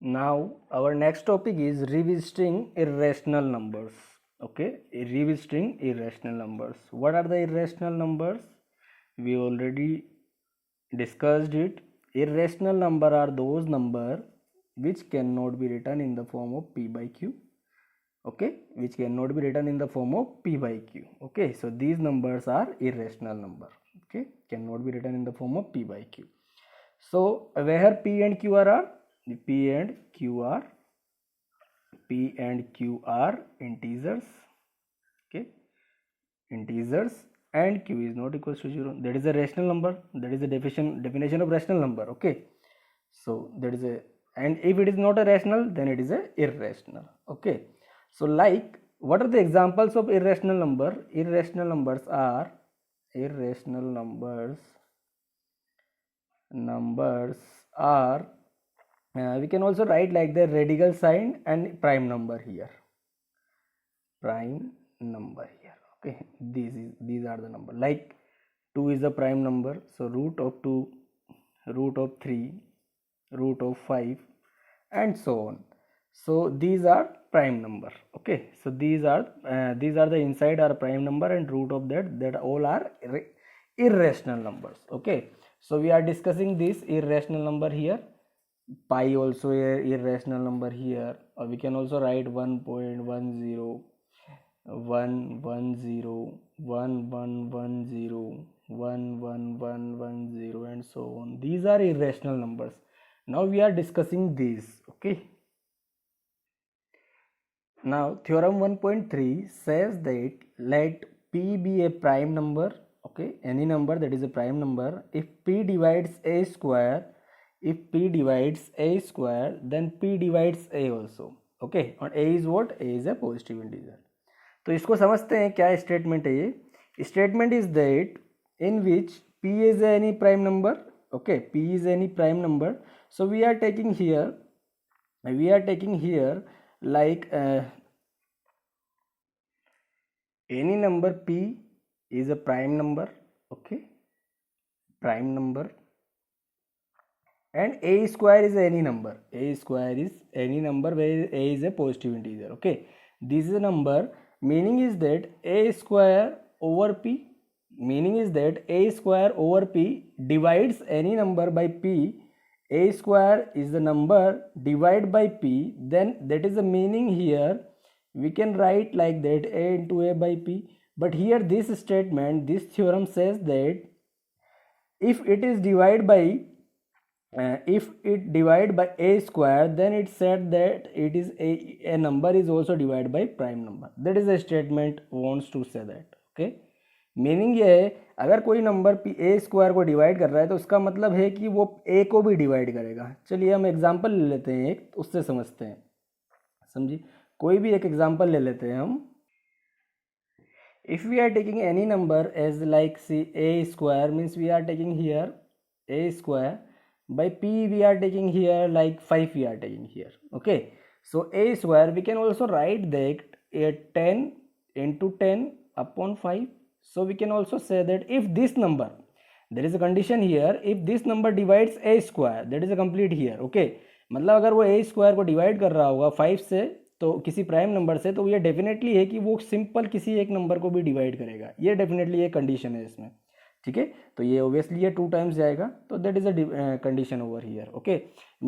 Now our next topic is revisiting irrational numbers. Okay, revisiting irrational numbers. What are the irrational numbers? We already discussed it. Irrational number are those number which cannot be written in the form of p by q. Okay, which cannot be written in the form of p by q. Okay, so these numbers are irrational number. Okay, cannot be written in the form of p by q. So where p and q are p and q are integers. Okay, integers, and q is not equals to 0. That is a rational number. That is the definition of rational number. Okay, so that is a, and if it is not a rational, then it is a irrational. Okay, so like what are the examples of irrational number? Irrational numbers are we can also write like the radical sign and prime number here. Okay, these are the number. Like 2 is a prime number, so root of 2, root of 3, root of 5, and so on. So these are prime number. Okay, so these are the inside are prime number, and root of that all are irrational numbers. Okay, so we are discussing this irrational number here. Pi also a irrational number here, or we can also write 1.10, 110, 1110, 11110, and so on. These are irrational numbers. Now we are discussing these. Okay, now theorem 1.3 says that let p be a prime number. Okay, any number that is a prime number if p divides a square. If p divides a square, then p divides a also. Okay, and a is what? A is a positive integer. तो इसको समझते हैं क्या statement है ये. Statement is that in which p is any prime number. Okay, p is any prime number. So we are taking here like any number p is a prime number. Okay, prime number, and a square is any number. A square is any number where a is a positive integer. Okay, this is a number. Meaning is that a square over p. Meaning is that a square over p divides any number by p. A square is the number divided by p. Then that is the meaning here. We can write like that a into a by p. But here this statement, this theorem says that if it is divided by if it divided by a square, then it said that it is a number is also divided by prime number. That is a statement wants to say that. Okay, meaning ये है अगर कोई number A square को divide कर रहा है तो उसका मतलब है कि वो ए को भी डिवाइड करेगा. चलिए हम एग्जांपल ले लेते हैं एक, उससे समझते हैं. समझिए, कोई भी एक एग्जांपल ले लेते हैं हम. If we are taking any number as like C A square means we are taking here A square. By p we are taking here like 5 we are taking here. Okay, so a square we can also write that 10 into 10 upon 5. So we can also say that if this number, there is a condition here, if this number divides a square, that is a complete here. Okay, मतलब अगर वो a square को divide कर रहा होगा 5 से, तो किसी प्राइम नंबर से, तो ये डेफिनेटली है कि वो सिंपल किसी एक नंबर को भी डिवाइड करेगा. ये डेफिनेटली ये कंडीशन है इसमें. ठीक है, तो ये ओबियसली ये 2 टाइम्स जाएगा, तो that is a condition over here. Okay,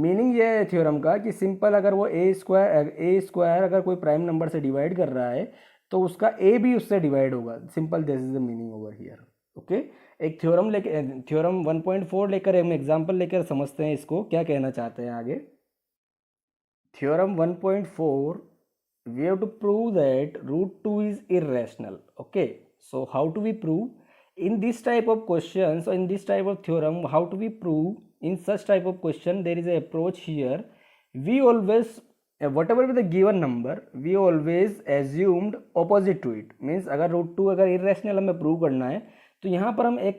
meaning ये है थ्योरम का कि सिंपल अगर वो ए स्क्वायर अगर कोई प्राइम नंबर से डिवाइड कर रहा है तो उसका ए भी उससे डिवाइड होगा. Simple this is the meaning over here. Okay, एक थ्योरम 1.4 लेकर हम एग्जांपल लेकर समझते हैं इसको क्या कहना चाहते हैं आगे. Theorem 1.4 we have to prove that root 2 is irrational. Okay, so how to we prove in this type of questions, so in this type of theorem, how to be prove in such type of question? There is a approach here. We always whatever be the given number, we always assumed opposite to it. means अगर root 2 अगर irrational हमें prove करना है तो यहाँ पर हम एक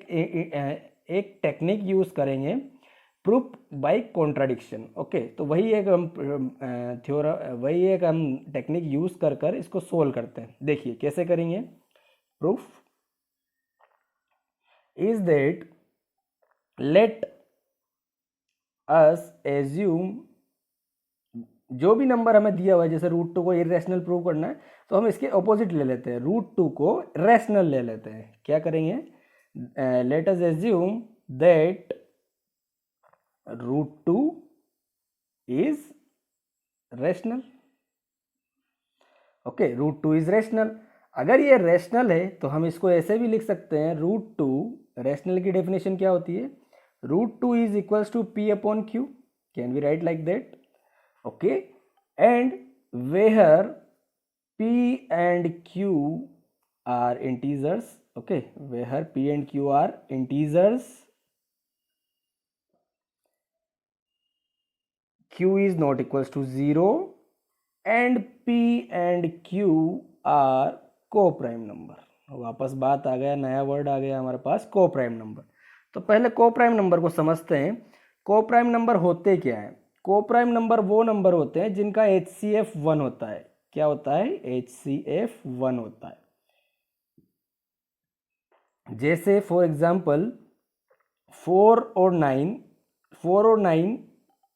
टेक्निक यूज करेंगे, प्रूफ बाय कॉन्ट्राडिक्शन. ओके, तो वही एक हम टेक्निक यूज कर इसको सोल्व करते हैं. देखिए कैसे करेंगे. Proof is that let us assume जो भी नंबर हमें दिया हुआ है, जैसे √2 को इरेशनल प्रूव करना है तो हम इसके ऑपोजिट ले लेते हैं, √2 को रैशनल ले लेते हैं। क्या करेंगे, let us assume that √2 is rational. Okay, √2 is rational. अगर ये रैशनल है तो हम इसको ऐसे भी लिख सकते हैं, √2, रैशनल की डेफिनेशन क्या होती है, √2 is equals to P upon Q। Can we write like that? okay, and where P and Q are integers, okay, where P and Q are integers, Q is not equals to 0 and P and Q are co-prime number। वापस बात आ गया, नया word आ गया हमारे पास, co-prime number. तो पहले co-prime number को समझते हैं। को-प्राइम नंबर होते क्या है? को-प्राइम नंबर वो नंबर होते हैं जिनका HCF 1 होता है। क्या होता है? HCF 1 होता है। जैसे फॉर एग्जाम्पल 4 और 9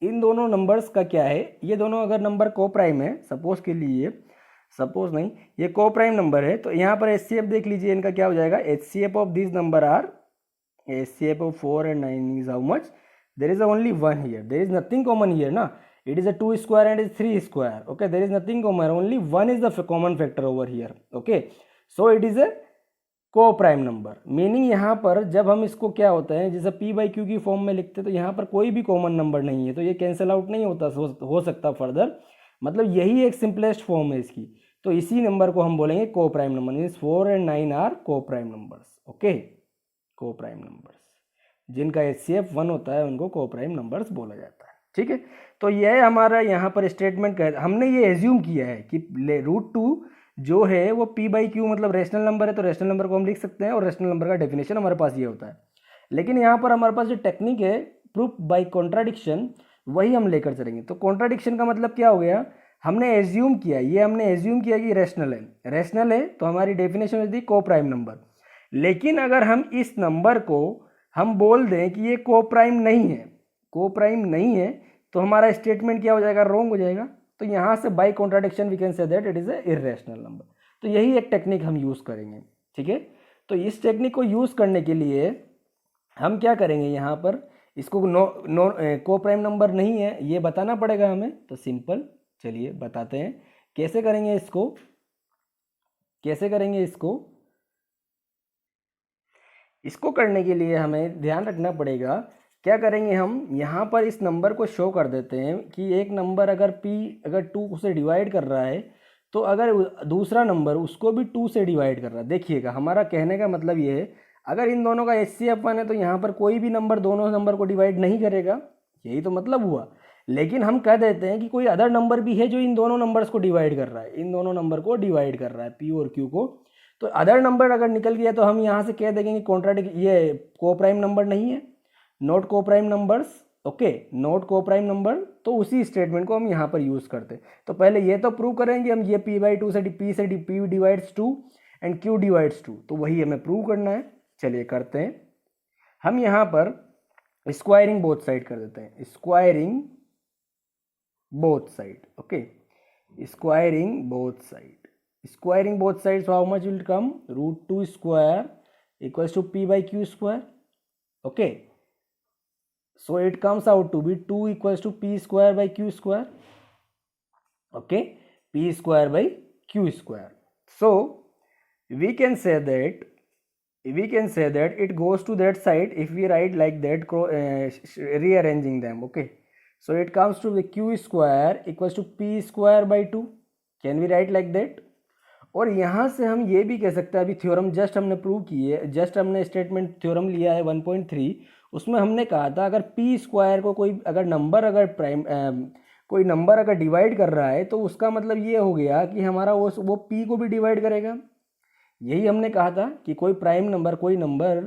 इन दोनों नंबर्स का क्या है, ये दोनों अगर नंबर को-प्राइम है, सपोज के लिए, सपोज नहीं, ये को-प्राइम नंबर है, तो यहाँ पर HCF देख लीजिए, इनका क्या हो जाएगा, HCF of this number are, HCF of 4 and 9 is how much? There is only 1 here. There is nothing common here, na? It is a 2 square and it is 3 square. Okay, there is nothing common. Only 1 is the common factor over here. Okay, so it is a co-prime number. Meaning यहाँ पर जब हम इसको क्या होता है, जैसे P/Q की फॉर्म में लिखते हैं, तो यहाँ पर कोई भी कॉमन नंबर नहीं है, तो ये कैंसिल आउट नहीं होता, हो सकता फर्दर, मतलब यही एक सिंपलेस्ट फॉर्म है इसकी। तो इसी नंबर को हम बोलेंगे co-prime number. Means 4 and 9 are co-prime numbers. Okay, co-prime numbers जिनका HCF 1 होता है उनको को-प्राइम नंबर्स बोला जाता है। ठीक है, तो यह हमारा यहाँ पर स्टेटमेंट हमने ये एज्यूम किया है कि √2 जो है वो P/Q मतलब रेशनल नंबर है, तो रेशनल नंबर को हम लिख सकते हैं, और रेशनल नंबर का डेफिनेशन हमारे पास ये होता है। लेकिन यहाँ पर हमारे पास जो टेक्निक है प्रूफ बाय कॉन्ट्राडिक्शन, वही हम लेकर चलेंगे। तो कॉन्ट्राडिक्शन का मतलब क्या हो गया, हमने एज्यूम किया, हमने एज्यूम किया कि रेशनल है तो हमारी डेफिनेशन होती है को-प्राइम नंबर। लेकिन अगर हम इस नंबर को हम बोल दें कि ये को-प्राइम नहीं है, तो हमारा स्टेटमेंट क्या हो जाएगा, रॉन्ग हो जाएगा। तो यहाँ से by contradiction we can say that it is a irrational number. तो यही एक टेक्निक हम यूज़ करेंगे। ठीक है, तो इस टेक्निक को यूज़ करने के लिए हम क्या करेंगे, यहाँ पर इसको को-प्राइम नंबर नहीं है ये बताना पड़ेगा हमें। तो सिंपल, चलिए बताते हैं कैसे करेंगे इसको करने के लिए हमें ध्यान रखना पड़ेगा। क्या करेंगे, हम यहाँ पर इस नंबर को शो कर देते हैं कि एक नंबर अगर अगर 2 से डिवाइड कर रहा है, तो अगर दूसरा नंबर उसको भी 2 से डिवाइड कर रहा है। देखिएगा, हमारा कहने का मतलब ये है, अगर इन दोनों का HCF 1 है तो यहाँ पर कोई भी नंबर दोनों नंबर को डिवाइड नहीं करेगा, यही तो मतलब हुआ। लेकिन हम कह देते हैं कि कोई अदर नंबर भी है जो इन दोनों नंबर्स को डिवाइड कर रहा है, P और Q को। तो अदर नंबर अगर निकल गया तो हम यहाँ से कह देंगे कि ये को-प्राइम नंबर नहीं है, not co-prime numbers. Okay, not co-prime number. तो उसी स्टेटमेंट को हम यहाँ पर यूज़ करते हैं। तो पहले ये तो प्रूव करेंगे हम, ये P/2 से P divides 2 and Q divides 2, तो वही हमें प्रूव करना है। चलिए करते हैं। हम यहाँ पर स्क्वायरिंग बोथ साइड कर देते हैं, squaring both side. Okay, squaring both sides, how much will come, √2 square equals to P/Q square. Okay, so it comes out to be 2 equals to P square by Q square. Okay, P square by Q square. So we can say that it goes to that side if we write like that, rearranging them. Okay, so it comes to the Q square equals to P square by 2. Can we write like that? और यहाँ से हम ये भी कह सकते हैं, अभी थ्योरम जस्ट हमने प्रूव की है, जस्ट हमने स्टेटमेंट थ्योरम लिया है 1.3, उसमें हमने कहा था अगर P स्क्वायर को कोई नंबर अगर डिवाइड कर रहा है, तो उसका मतलब ये हो गया कि हमारा वो P को भी डिवाइड करेगा। यही हमने कहा था कि कोई नंबर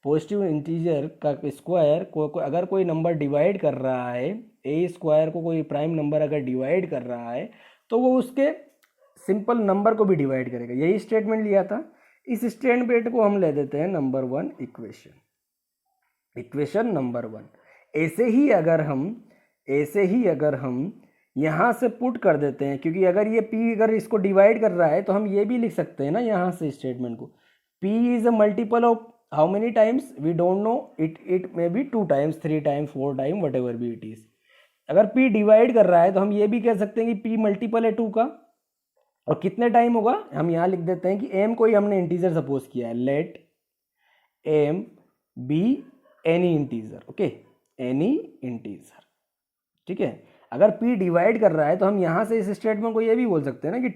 पॉजिटिव इंटीजर का स्क्वायर को अगर कोई नंबर डिवाइड कर रहा है, A स्क्वायर को कोई प्राइम नंबर अगर डिवाइड कर रहा है, तो वो उसके सिंपल नंबर को भी डिवाइड करेगा। यही स्टेटमेंट लिया था। इस स्टेटमेंट को हम ले देते हैं नंबर 1 इक्वेशन नंबर 1। ऐसे ही अगर हम यहाँ से पुट कर देते हैं, क्योंकि अगर ये p अगर इसको डिवाइड कर रहा है तो हम ये भी लिख सकते हैं ना यहाँ से स्टेटमेंट को, p is a multiple of how many times we don't know, it may be 2 times 3 times 4 time whatever be it is. अगर p डिवाइड कर रहा है तो हम ये भी कह सकते हैं कि p मल्टीपल है 2 का, और कितने टाइम होगा हम यहाँ लिख देते हैं कि m कोई हमने इंटीजर सपोज किया है, let m be any integer, okay, any integer, ठीक है। अगर p डिवाइड कर रहा है तो हम यहाँ से इस स्टेटमेंट को ये भी बोल सकते हैं ना कि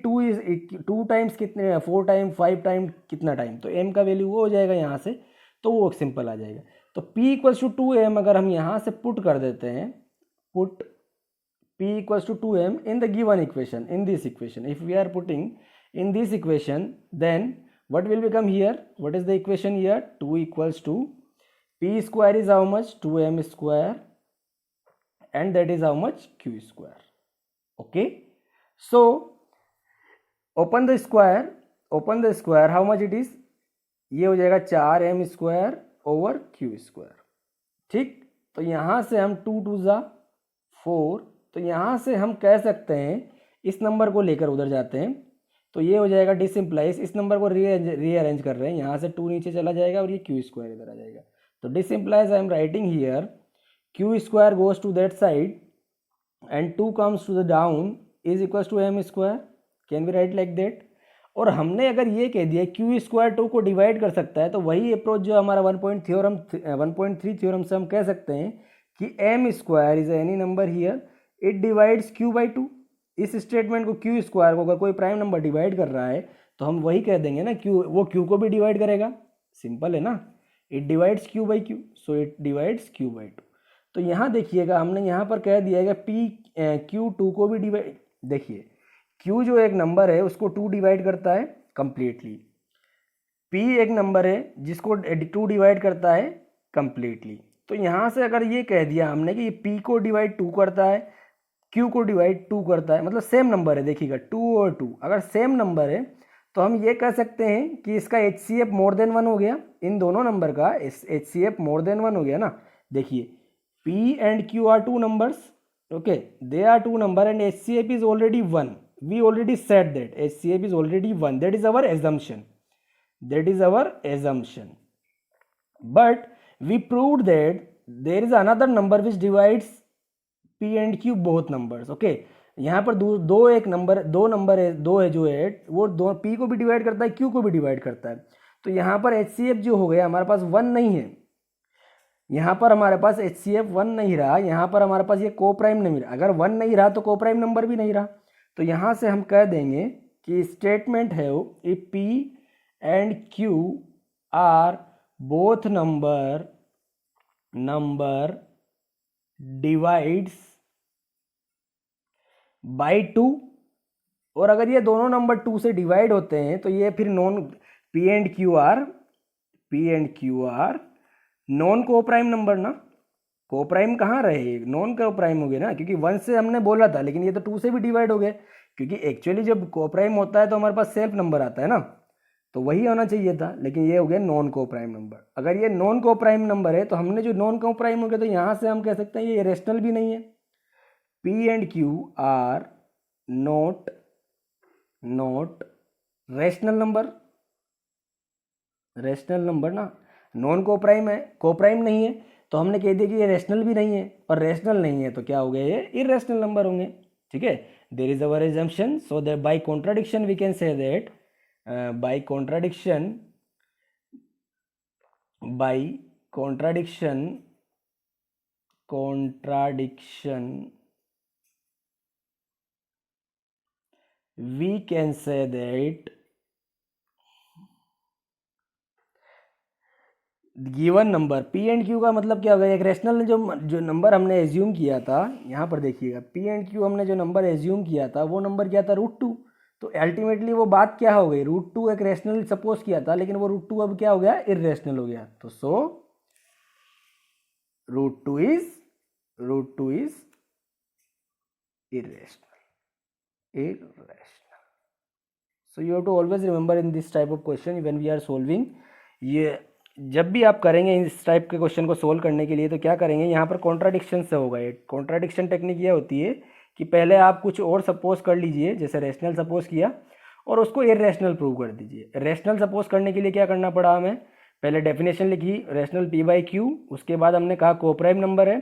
2 टाइम्स कितने, 4 टाइम 5 टाइम कितना टाइम, तो m का वैल्यू वो हो जाएगा यहाँ से, तो वो सिंपल आ जाएगा। तो p इक्वल्स टू 2m अगर हम यहाँ से पुट कर देते हैं, put p equals to 2m in the given equation, in this equation, if we are putting in this equation, then what will become here, what is the equation here, 2 equals to p square is how much, 2m square, and that is how much, q square, okay। So open the square, how much it is, ये हो जाएगा 4m square over q square, ठीक। तो यहाँ से हम 2 2 जा 4, तो यहाँ से हम कह सकते हैं, इस नंबर को लेकर उधर जाते हैं तो ये हो जाएगा डिसइम्प्लाइज, इस नंबर को रीअरेंज कर रहे हैं, यहाँ से 2 नीचे चला जाएगा और ये क्यू स्क्वायर इधर आ जाएगा। तो this implies I am writing here Q square goes to that side and 2 comes to the down is equal to M square, can be write like that. और हमने अगर ये कह दिया क्यू स्क्वायर 2 को डिवाइड कर सकता है, तो वही अप्रोच जो हमारा 1.3 थ्योरम से हम कह सकते हैं कि M square is any number here it divides q by 2। इस स्टेटमेंट को q स्क्वायर को अगर कोई प्राइम नंबर डिवाइड कर रहा है तो हम वही कह देंगे ना, q वो q को भी डिवाइड करेगा, सिंपल है ना, it divides q by q, so it divides q by 2। तो यहाँ देखिएगा हमने यहाँ पर कह दिया है कि q2 को भी डिवाइड, देखिए q जो एक नंबर है उसको 2 डिवाइड करता है कंप्लीटली, p एक नंबर है जिसको 2 डिवाइड करता है कंप्लीटली। तो यहाँ से अगर ये कह दिया हमने कि ये p को डिवाइड 2 करता है, q को डिवाइड 2 करता है, मतलब सेम नंबर है, देखिएगा 2 और 2 अगर सेम नंबर है तो हम ये कह सकते हैं कि इसका HCF मोर देन 1 हो गया, इन दोनों नंबर का HCF मोर देन 1 हो गया ना। देखिए p and q are 2 numbers, okay, they are 2 number and HCF is already 1, we already said that HCF is already 1, that is our assumption, but we proved that there is another number which divides p and q both numbers, okay। यहाँ पर दो number है जो है वो दो p को भी डिवाइड करता है q को भी डिवाइड करता है। तो यहाँ पर HCF जो हो गया हमारे पास 1 नहीं है, यहाँ पर हमारे पास HCF 1 नहीं रहा, यहाँ पर हमारे पास ये को प्राइम नहीं रहा, अगर 1 नहीं रहा तो को प्राइम नंबर भी नहीं रहा। तो यहाँ से हम कह देंगे कि स्टेटमेंट है वो if p and q are both number divides by 2, और अगर ये दोनों नंबर 2 से डिवाइड होते हैं तो ये फिर p and q are non को प्राइम नंबर ना, को प्राइम कहाँ रहे, नॉन को प्राइम हो गया ना, क्योंकि 1 से हमने बोला था लेकिन ये तो 2 से भी डिवाइड हो गए, क्योंकि एक्चुअली जब को प्राइम होता है तो हमारे पास सेल्फ नंबर आता है ना, तो वही होना चाहिए था, लेकिन ये हो गया नॉन को प्राइम नंबर। अगर ये नॉन को प्राइम नंबर है तो हमने जो नॉन को प्राइम हो गया तो यहाँ से हम कह सकते हैं ये रेशनल भी नहीं है, p and q are not rational number ना, नॉन को प्राइम है, को प्राइम नहीं है, तो हमने कह दिया कि ये रेशनल भी नहीं है, और रेशनल नहीं है तो क्या हो गया, ये इरेशनल नंबर होंगे, ठीक है। There is our assumption, so that by contradiction we can say that by contradiction we can say that given number p and q का मतलब क्या होगा, एक रेशनल जो नंबर हमने एज्यूम किया था, यहाँ पर देखिएगा p एंड q हमने जो नंबर एज्यूम किया था वो नंबर क्या था, √2। तो अल्टीमेटली वो बात क्या हो गई, √2 एक रेशनल सपोज किया था लेकिन वो √2 अब क्या हो गया, इरेशनल हो गया। तो सो √2 is irrational। So you have to always remember in this type of question when we are solving, ये जब भी आप करेंगे इस टाइप के क्वेश्चन को सोल्व करने के लिए तो क्या करेंगे, यहाँ पर कॉन्ट्राडिक्शन से होगा। ये कॉन्ट्राडिक्शन टेक्निक ये होती है कि पहले आप कुछ और सपोज कर लीजिए, जैसे रेशनल सपोज किया और उसको इरेशनल प्रूव कर दीजिए। रेशनल सपोज करने के लिए क्या करना पड़ा हमें, पहले डेफिनेशन लिखी रेशनल पी बाई क्यू, उसके बाद हमने कहा कोप्राइम नंबर है,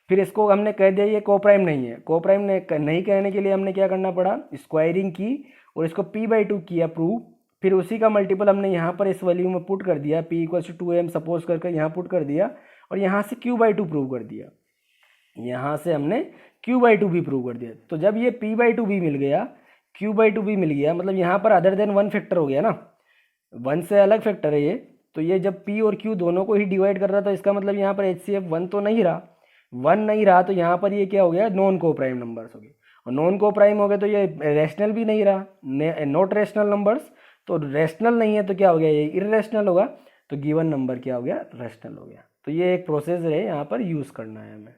फिर इसको हमने कह दिया ये कोप्राइम नहीं है। कोप्राइम नहीं कहने के लिए हमने क्या करना पड़ा, स्क्वायरिंग की और इसको पी बाई टू किया प्रूव। फिर उसी का मल्टीपल हमने यहाँ पर इस वैल्यू में पुट कर दिया, P equals to 2m suppose करके यहाँ पुट कर दिया और यहाँ से क्यू बाई टू प्रूव कर दिया, यहाँ से हमने क्यू बाई टू भी प्रूव कर दिया। तो जब ये पी बाई टू भी मिल गया, क्यू बाई टू भी मिल गया, मतलब यहाँ पर अदर देन वन फैक्टर हो गया ना, वन से अलग फैक्टर है ये, तो ये जब पी और क्यू दोनों को ही डिवाइड कर रहा था, इसका मतलब यहाँ पर एच सी एफ वन तो नहीं रहा, वन नहीं रहा, तो यहाँ पर ये क्या हो गया, नॉन कोप्राइम नंबर्स हो गए, और नॉन कोप्राइम हो गए तो ये रैशनल भी नहीं रहा, नॉट रैशनल नंबर्स, तो रैशनल नहीं है तो क्या हो गया, ये इररेशनल होगा, तो गिवन नंबर क्या हो गया, रैशनल हो गया। तो ये एक प्रोसेस है, यहाँ पर यूज़ करना है हमें।